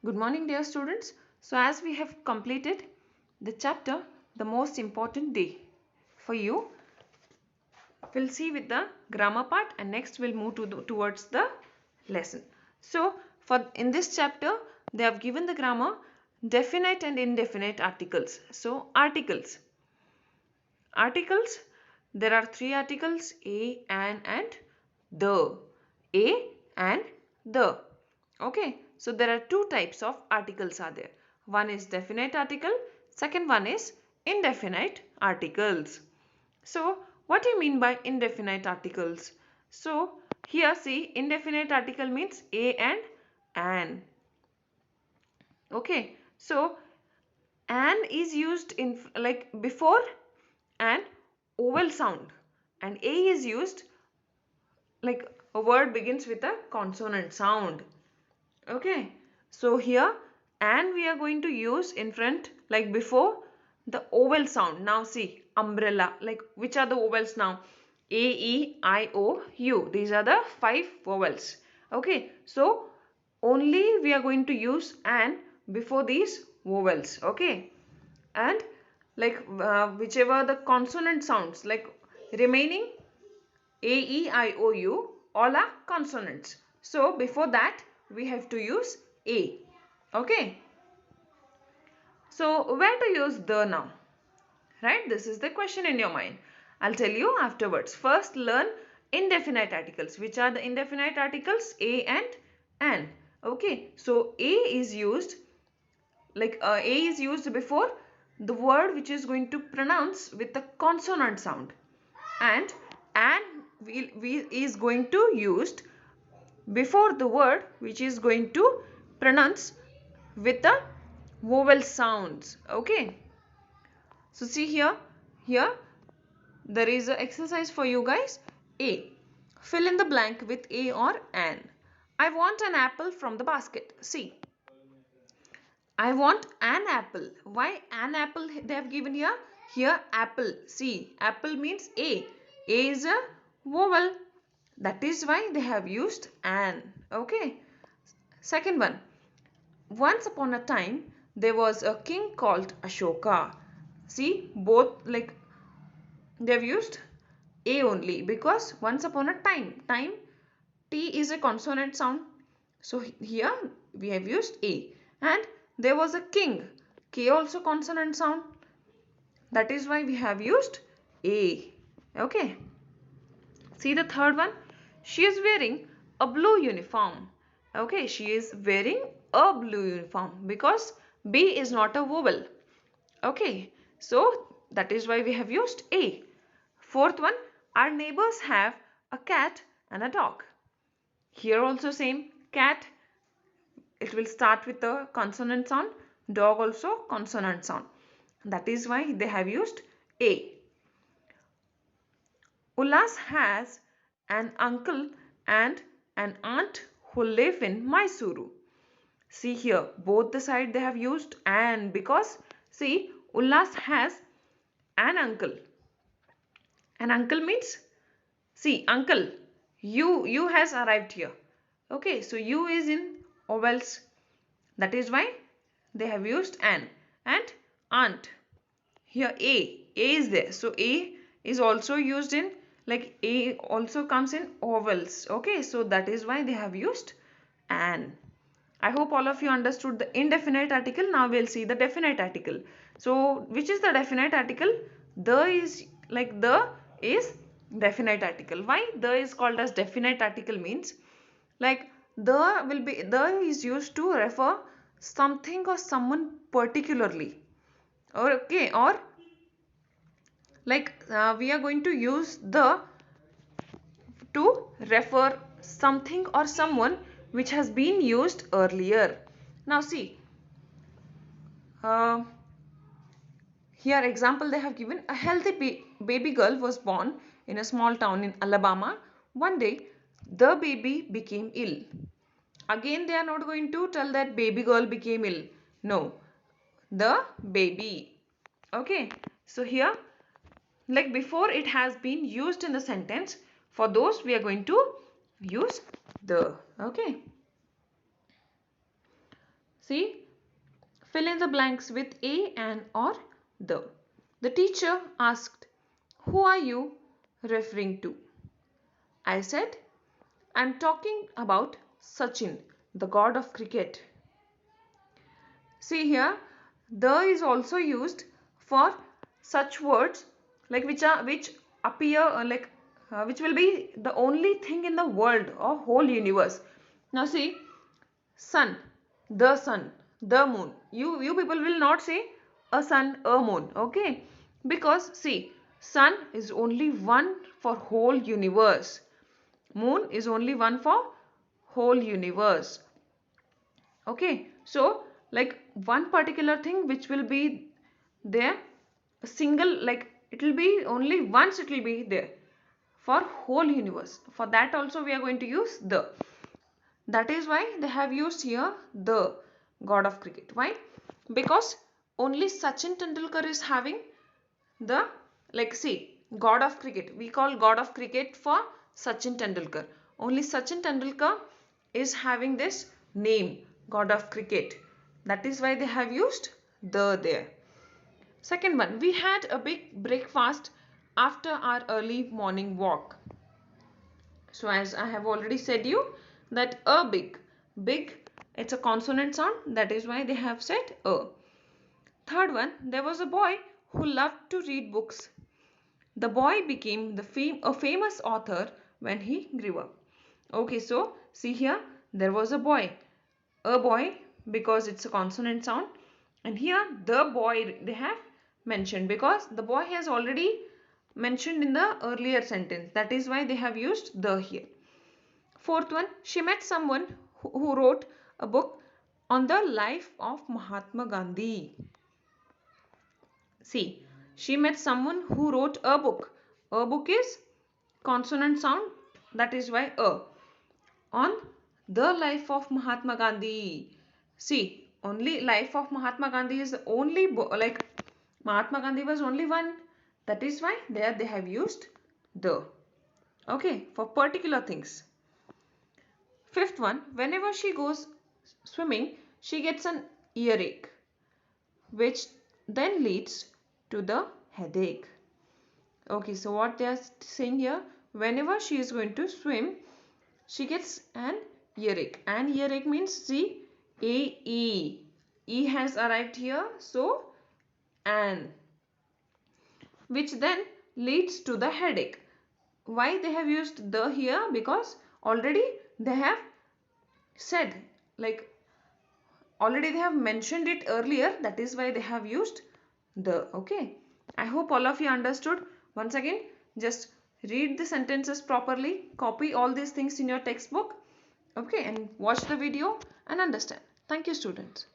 Good morning, dear students. So as we have completed the chapter, the most important day for you, we'll see with the grammar part, and next we'll move towards the lesson. So for in this chapter, they have given the grammar definite and indefinite articles. So articles, there are three articles: a, an, and the. A and the. Okay, so there are two types of articles are there. One is definite article, second one is indefinite articles. So what do you mean by indefinite articles? So here see, indefinite article means a and an. Okay, so an is used in like before an vowel sound, and a is used like a word begins with a consonant sound. Okay, so here and we are going to use in front like before the vowel sound. Now see, umbrella, like which are the vowels now? A, E, I, O, U. These are the five vowels. Okay, so only we are going to use and before these vowels. Okay, and like whichever the consonant sounds, like remaining a, E, I, O, U, all are consonants. So before that we have to use A. Okay. So where to use the now? Right? This is the question in your mind. I'll tell you afterwards. First learn indefinite articles. Which are the indefinite articles? A and an. Okay. So A is used like A is used before the word which is going to pronounce with the consonant sound, and an is going to used before the word which is going to pronounce with the vowel sounds. Okay, so see here there is an exercise for you guys. A, fill in the blank with a or an. I want an apple from the basket. See, I want an apple. Why an apple they have given here? Here apple. See, apple means A. A is a vowel. That is why they have used an. Okay. Second one. Once upon a time, there was a king called Ashoka. See, both like they have used A only because once upon a time T is a consonant sound. So here we have used A. And there was a king. K also consonant sound. That is why we have used A. Okay. See the third one. She is wearing a blue uniform. Okay. She is wearing a blue uniform because B is not a vowel. Okay. So that is why we have used A. Fourth one. Our neighbors have a cat and a dog. Here also same, cat, it will start with a consonant sound, dog also consonant sound. That is why they have used A. Ullas has an uncle and an aunt who live in Mysuru. See here, both the side they have used an because see, Ullas has an uncle. An uncle means, see, uncle, you has arrived here. Okay, so you is in vowels. That is why they have used an. And aunt. Here A is there. So A is also used in, like A also comes in vowels. Okay, so that is why they have used an. I hope all of you understood the indefinite article. Now we'll see the definite article. So which is the definite article? The is like the is definite article. Why the is called as definite article means like the is used to refer something or someone particularly. Or okay, or like we are going to use the to refer something or someone which has been used earlier. Now see, uh, here example they have given a healthy baby girl was born in a small town in Alabama. One day the baby became ill. Again they are not going to tell that baby girl became ill. No, the baby. Okay, so here like before it has been used in the sentence, for those we are going to use the. Okay, See, fill in the blanks with a, an or the. The teacher asked, "Who are you referring to?" I said, "I'm talking about Sachin, the god of cricket." See here, the is also used for such words like which appear which will be the only thing in the world or whole universe. Now see, sun, the moon. You people will not say a sun, a moon, okay? Because see, sun is only one for whole universe. Moon is only one for whole universe. Okay, so like one particular thing which will be there, a single, like it will be only once, it will be there for whole universe. For that also we are going to use the. That is why they have used here the god of cricket. Why? Because only Sachin Tendulkar is having the, like see, god of cricket. We call god of cricket for Sachin Tendulkar. Only Sachin Tendulkar is having this name, god of cricket. That is why they have used the there. Second one, we had a big breakfast after our early morning walk. So as I have already said you that a big, it's a consonant sound, that is why they have said a. Third one, there was a boy who loved to read books. The boy became a famous author when he grew up. Okay, so see here, there was a boy because it's a consonant sound, and here the boy they have mentioned because the boy has already mentioned in the earlier sentence. That is why they have used the here. Fourth one, she met someone who wrote a book on the life of Mahatma Gandhi. See, she met someone who wrote a book. A book is consonant sound, that is why a. On the life of Mahatma Gandhi. See, only life of Mahatma Gandhi is the only like Mahatma Gandhi was only one. That is why there they have used the. Okay, for particular things. Fifth one, whenever she goes swimming, she gets an earache, which then leads to the headache. Okay, so what they are saying here, whenever she is going to swim, she gets an earache. An earache means see, A-E. E has arrived here, so an, which then leads to the headache. Why they have used the here? Because already they have said, like already they have mentioned it earlier, that is why they have used the. Okay, I hope all of you understood. Once again, just read the sentences properly, copy all these things in your textbook, okay, and watch the video and understand. Thank you, students.